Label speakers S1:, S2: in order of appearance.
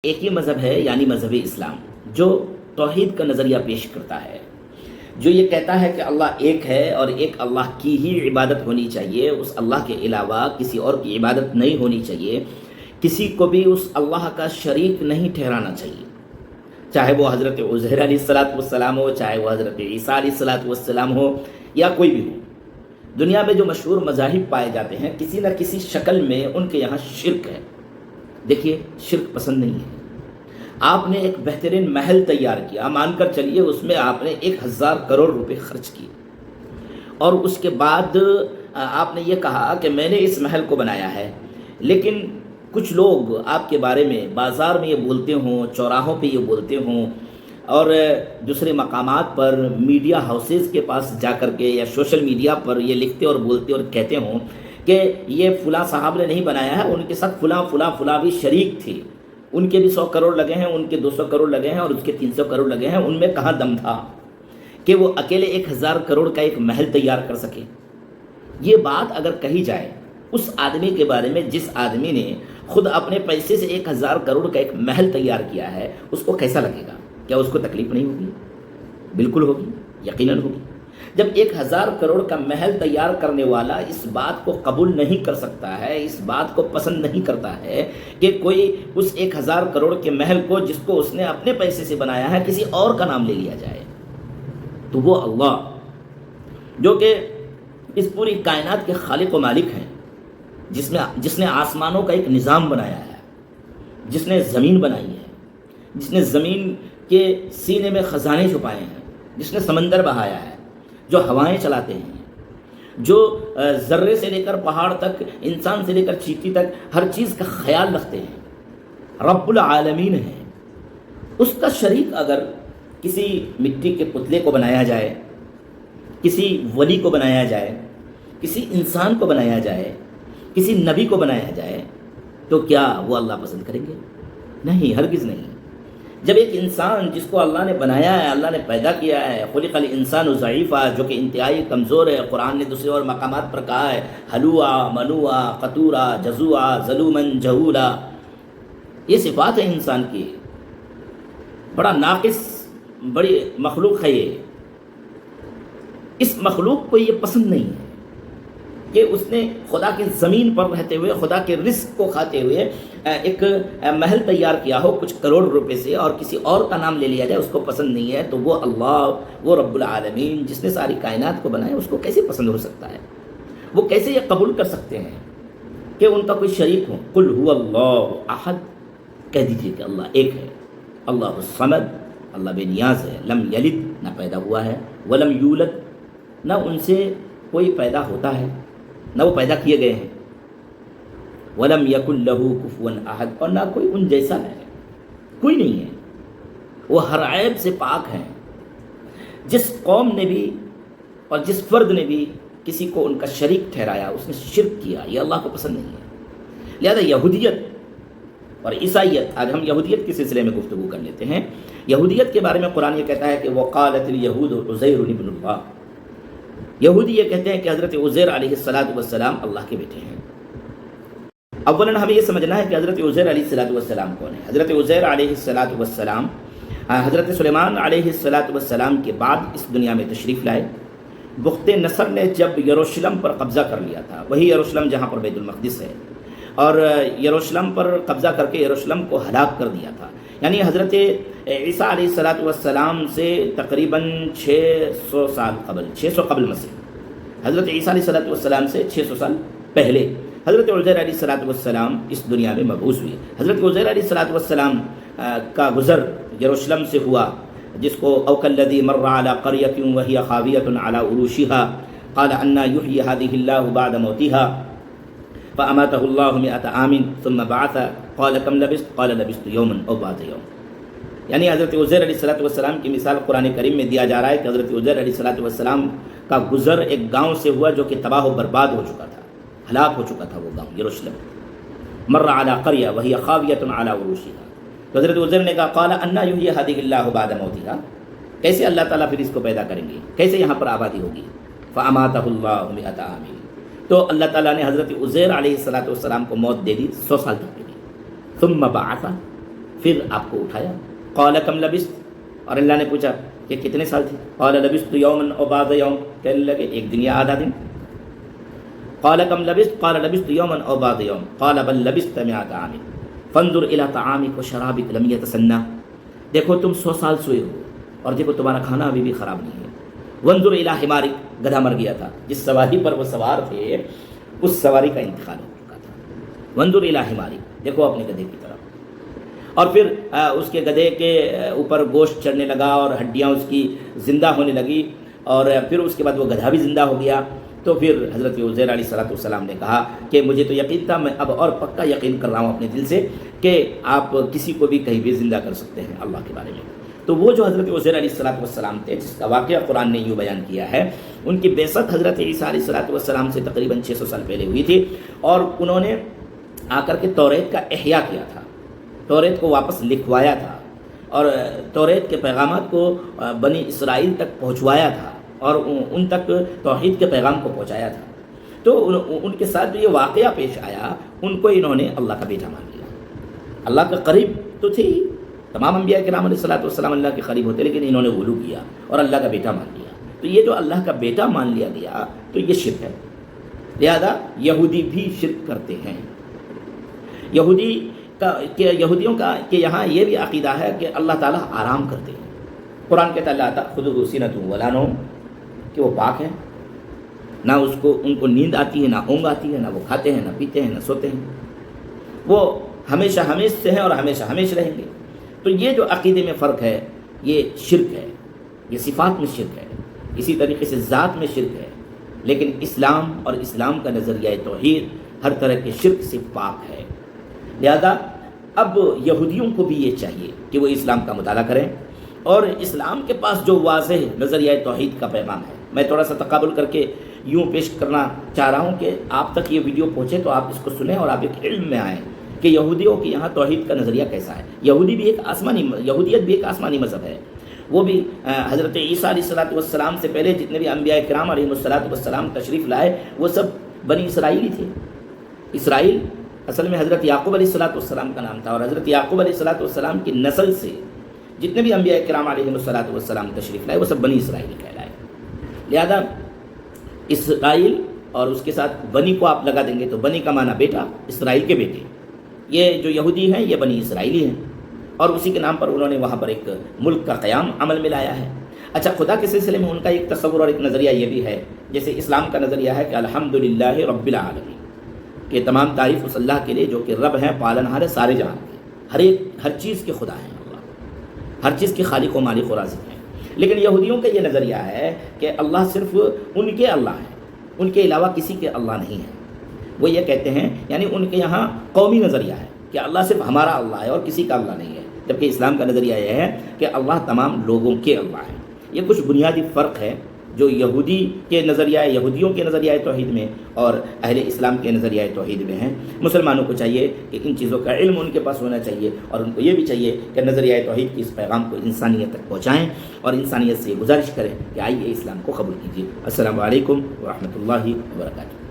S1: ایک ہی مذہب ہے یعنی مذہب اسلام، جو توحید کا نظریہ پیش کرتا ہے، جو یہ کہتا ہے کہ اللہ ایک ہے اور ایک اللہ کی ہی عبادت ہونی چاہیے، اس اللہ کے علاوہ کسی اور کی عبادت نہیں ہونی چاہیے، کسی کو بھی اس اللہ کا شریک نہیں ٹھہرانا چاہیے، چاہے وہ حضرت عزیر علیہ السلام ہو، چاہے وہ حضرت عیسیٰ علیہ السلام ہو، یا کوئی بھی ہو۔ دنیا میں جو مشہور مذاہب پائے جاتے ہیں کسی نہ کسی شکل میں ان کے یہاں شرک ہے۔ دیکھیے، شرک پسند نہیں ہے۔ آپ نے ایک بہترین محل تیار کیا، مان کر چلیے اس میں آپ نے 1000 کروڑ روپے خرچ کیے، اور اس کے بعد آپ نے یہ کہا کہ میں نے اس محل کو بنایا ہے، لیکن کچھ لوگ آپ کے بارے میں بازار میں یہ بولتے ہوں، چوراہوں پہ یہ بولتے ہوں، اور دوسرے مقامات پر میڈیا ہاؤسز کے پاس جا کر کے یا سوشل میڈیا پر یہ لکھتے اور بولتے اور کہتے ہوں کہ یہ فلاں صاحب نے نہیں بنایا ہے، ان کے ساتھ فلاں بھی شریک تھے، ان کے بھی 100 کروڑ لگے ہیں، ان کے 200 کروڑ لگے ہیں، اور اس کے 300 کروڑ لگے ہیں، ان میں کہاں دم تھا کہ وہ اکیلے 1000 کروڑ کا ایک محل تیار کر سکے؟ یہ بات اگر کہی جائے اس آدمی کے بارے میں جس آدمی نے خود اپنے پیسے سے 1000 کروڑ کا ایک محل تیار کیا ہے، اس کو کیسا لگے گا؟ کیا اس کو تکلیف نہیں ہوگی؟ بالکل ہوگی، یقیناً ہوگی۔ جب 1000 کروڑ کا محل تیار کرنے والا اس بات کو قبول نہیں کر سکتا ہے، اس بات کو پسند نہیں کرتا ہے کہ کوئی اس 1000 کروڑ کے محل کو جس کو اس نے اپنے پیسے سے بنایا ہے کسی اور کا نام لے لیا جائے، تو وہ اللہ جو کہ اس پوری کائنات کے خالق و مالک ہیں، جس نے آسمانوں کا ایک نظام بنایا ہے، جس نے زمین بنائی ہے، جس نے زمین کے سینے میں خزانے چھپائے ہیں، جس نے سمندر بہایا ہے، جو ہوائیں چلاتے ہیں، جو ذرے سے لے کر پہاڑ تک، انسان سے لے کر چیٹی تک ہر چیز کا خیال رکھتے ہیں، رب العالمین ہے۔ اس کا شریک اگر کسی مٹی کے پتلے کو بنایا جائے، کسی ولی کو بنایا جائے، کسی انسان کو بنایا جائے، کسی نبی کو بنایا جائے، تو کیا وہ اللہ پسند کریں گے؟ نہیں، ہرگز نہیں۔ جب ایک انسان جس کو اللہ نے بنایا ہے، اللہ نے پیدا کیا ہے، خلق الانسان ضعیفا، جو کہ انتہائی کمزور ہے، قرآن نے دوسرے اور مقامات پر کہا ہے ہلوعا، منوعا، قطورا، جزوعا، ظلومن، جہولا، یہ صفات ہیں انسان کی، بڑا ناقص، بڑی مخلوق ہے یہ۔ اس مخلوق کو یہ پسند نہیں ہے کہ اس نے خدا کے زمین پر رہتے ہوئے، خدا کے رزق کو کھاتے ہوئے ایک محل تیار کیا ہو کچھ کروڑ روپے سے اور کسی اور کا نام لے لیا جائے، اس کو پسند نہیں ہے۔ تو وہ اللہ، وہ رب العالمین جس نے ساری کائنات کو بنایا، اس کو کیسے پسند ہو سکتا ہے؟ وہ کیسے یہ قبول کر سکتے ہیں کہ ان کا کوئی شریک ہو؟ قل هو اللہ احد، کہہ دیجیے کہ اللہ ایک ہے، اللہ الصمد، اللہ بے نیاز ہے، لم یلد، نہ پیدا ہوا ہے، ولم یولد، نہ ان سے کوئی پیدا ہوتا ہے، نہ وہ پیدا کیے گئے ہیں، وَلَمْ يَكُنْ لَهُ كُفُوًا أَحَدٌ، اور نہ کوئی ان جیسا ہے، کوئی نہیں ہے، وہ ہر عیب سے پاک ہیں۔ جس قوم نے بھی اور جس فرد نے بھی کسی کو ان کا شریک ٹھہرایا، اس نے شرک کیا، یہ اللہ کو پسند نہیں ہے۔ لہذا یہودیت اور عیسائیت، آج ہم یہودیت کے سلسلے میں گفتگو کر لیتے ہیں۔ یہودیت کے بارے میں قرآن یہ کہتا ہے کہ وَقَالَتِ الْيَهُودُ عُزَيْرٌ ابْنُ اللَّهِ، یہودی یہ کہتے ہیں کہ حضرت عزیر علیہ السلام اللہ کے بیٹے ہیں۔ اولاً ہمیں یہ سمجھنا ہے کہ حضرت عزیر علیہ السلام کون ہے۔ حضرت عزیر علیہ السلام حضرت سلیمان علیہ السلام کے بعد اس دنیا میں تشریف لائے۔ بخت نصر نے جب یروشلم پر قبضہ کر لیا تھا، وہی یروشلم جہاں پر بیت المقدس ہے، اور یروشلم پر قبضہ کر کے یروشلم کو ہلاک کر دیا تھا، یعنی حضرت عیسیٰ علیہ السلام سے تقریباً 600 سال قبل، 600 قبل مسیح، حضرت عیسیٰ علیہ السلام سے 600 سال پہلے حضرت عزیر علیہ السلام اس دنیا میں مبعوث ہوئے۔ حضرت عزیر علیہ السلام کا گزر یروشلم سے ہوا، جس کو او کالذی مر علی قریۃ وہی خاویۃ علی عروشها قال انا یحیی هذه الله بعد موتها فاماته الله 100 عام ثم بعث قال كم لبثت قال لبثت یوما او بعض یوم، یعنی حضرت عزیر علیہ السلام کی مثال قرآن کریم میں دیا جا رہا ہے کہ حضرت عزیر علیہ السلام کا گزر ایک گاؤں سے ہوا جو کہ تباہ و برباد ہو چکا تھا، ہلاک ہو چکا تھا وہ گاؤں یروشلم۔ مر علی قریہ وہی خاویۃ علی عروشها، تو حضرت عزیر نے کہا قال انا یحیی هذه الله بعد موتها، کیسے اللہ تعالیٰ پھر اس کو پیدا کریں گے، کیسے یہاں پر آبادی ہوگی؟ فاماتہ اللہ 100 عام، تو اللہ تعالیٰ نے حضرت عزیر علیہ السلام کو موت دے دی، 100 سال تک کے لیے۔ ثم بعث، پھر آپ کو اٹھایا. قال کم لبثت, اور اللہ نے پوچھا کہ کتنے سال تھے؟ قال لبثت یوما او بعض یوم, کہنے لگے ایک دن یا آدھا دن. قال کم لبثت قال لبثت یوما او بعض یوم قال بل لبثت 100 عام فانظر الى طعامك وشرابك لم يتسنى, دیکھو تم 100 سال سوئے ہو اور دیکھو تمہارا کھانا ابھی بھی خراب نہیں ہے. وانظر الى حمارك, گدھا مر گیا تھا, جس سواری پر وہ سوار تھے اس سواری کا انتقال ہو چکا تھا. وانظر الى حمارك, دیکھو اپنے گدھے کی طرف. اور پھر اس کے گدھے کے اوپر گوشت چڑھنے لگا اور ہڈیاں اس کی زندہ ہونے لگی, اور پھر اس کے بعد وہ گدھا بھی زندہ ہو گیا. تو پھر حضرت عزیر علیہ السلام نے کہا کہ مجھے تو یقین تھا, میں اب اور پکا یقین کر رہا ہوں اپنے دل سے کہ آپ کسی کو بھی کہیں بھی زندہ کر سکتے ہیں اللہ کے بارے میں. تو وہ جو حضرت عزیر علیہ السلام تھے, جس کا واقعہ قرآن نے یوں بیان کیا ہے, ان کی بعثت حضرت عیسیٰ علیہ السلام سے تقریباً 600 سال پہلے ہوئی تھی, اور انہوں نے آ کر کے توریت کا احیاء کیا تھا, توریت کو واپس لکھوایا تھا, اور توریت کے پیغامات کو بنی اسرائیل تک پہنچوایا تھا, اور ان تک توحید کے پیغام کو پہنچایا تھا. تو ان کے ساتھ جو یہ واقعہ پیش آیا, ان کو انہوں نے اللہ کا بیٹا مان لیا. اللہ کا قریب تو تھے ہی, تمام انبیاء کرام علیہ السلام اللہ کے قریب ہوتے, لیکن انہوں نے غلو کیا اور اللہ کا بیٹا مان لیا. تو یہ جو اللہ کا بیٹا مان لیا گیا تو یہ شرک ہے. لہذا یہودی بھی شرک کرتے ہیں. یہودیوں کا کہ یہاں یہ بھی عقیدہ ہے کہ اللہ تعالیٰ آرام کرتے ہیں. قرآن کہتا ہے اللہ تعالیٰ خود سینۃ ولا نوم, کہ وہ پاک ہیں, نہ ان کو نیند آتی ہے, نہ اونگ آتی ہے, نہ وہ کھاتے ہیں, نہ پیتے ہیں, نہ سوتے ہیں. وہ ہمیشہ ہمیش سے ہیں اور ہمیشہ ہمیش رہیں گے. تو یہ جو عقیدے میں فرق ہے یہ شرک ہے, یہ صفات میں شرک ہے, اسی طریقے سے ذات میں شرک ہے. لیکن اسلام اور اسلام کا نظریہ توحید ہر طرح کے شرک سے پاک ہے. لہذا اب یہودیوں کو بھی یہ چاہیے کہ وہ اسلام کا مطالعہ کریں, اور اسلام کے پاس جو واضح نظریہ توحید کا پیغام ہے, میں تھوڑا سا تقابل کر کے یوں پیش کرنا چاہ رہا ہوں کہ آپ تک یہ ویڈیو پہنچے تو آپ اس کو سنیں اور آپ ایک علم میں آئیں کہ یہودیوں کے یہاں توحید کا نظریہ کیسا ہے. یہودیت بھی ایک آسمانی مذہب ہے. وہ بھی حضرت عیسیٰ علیہ السلام سے پہلے جتنے بھی انبیاء کرام علیہ السلام تشریف لائے وہ سب بنی اسرائیلی تھے. اسرائیل اصل میں حضرت یعقوب علیہ السلام کا نام تھا, اور حضرت یعقوب علیہ السلام کی نسل سے جتنے بھی انبیاء کرام علیہ السلام تشریف لائے وہ سب بنی اسرائیل کہلائے. لہذا اسرائیل اور اس کے ساتھ بنی کو آپ لگا دیں گے تو بنی کا معنی بیٹا, اسرائیل کے بیٹے. یہ جو یہودی ہیں یہ بنی اسرائیلی ہیں, اور اسی کے نام پر انہوں نے وہاں پر ایک ملک کا قیام عمل میں لایا ہے. اچھا, خدا کے سلسلے میں ان کا ایک تصور اور ایک نظریہ یہ بھی ہے, جیسے اسلام کا نظریہ ہے کہ الحمدللہ رب العالمین, کہ تمام تعریف اس اللہ کے لیے جو کہ رب ہیں, پالنہار ہے سارے جہان کے, ہر چیز کے خدا ہیں اللہ, ہر چیز کے خالق و مالک و رازق ہیں. لیکن یہودیوں کا یہ نظریہ ہے کہ اللہ صرف ان کے اللہ ہیں, ان کے علاوہ کسی کے اللہ نہیں ہے. وہ یہ کہتے ہیں, یعنی ان کے یہاں قومی نظریہ ہے کہ اللہ صرف ہمارا اللہ ہے اور کسی کا اللہ نہیں ہے, جبکہ اسلام کا نظریہ یہ ہے کہ اللہ تمام لوگوں کے اللہ ہیں. یہ کچھ بنیادی فرق ہے جو یہودیوں کے نظریہ توحید میں اور اہل اسلام کے نظریہ توحید میں ہیں. مسلمانوں کو چاہیے کہ ان چیزوں کا علم ان کے پاس ہونا چاہیے, اور ان کو یہ بھی چاہیے کہ نظریہ توحید کی اس پیغام کو انسانیت تک پہنچائیں, اور انسانیت سے گزارش کریں کہ آئیے اسلام کو قبول کیجیے. السلام علیکم ورحمۃ اللہ وبرکاتہ.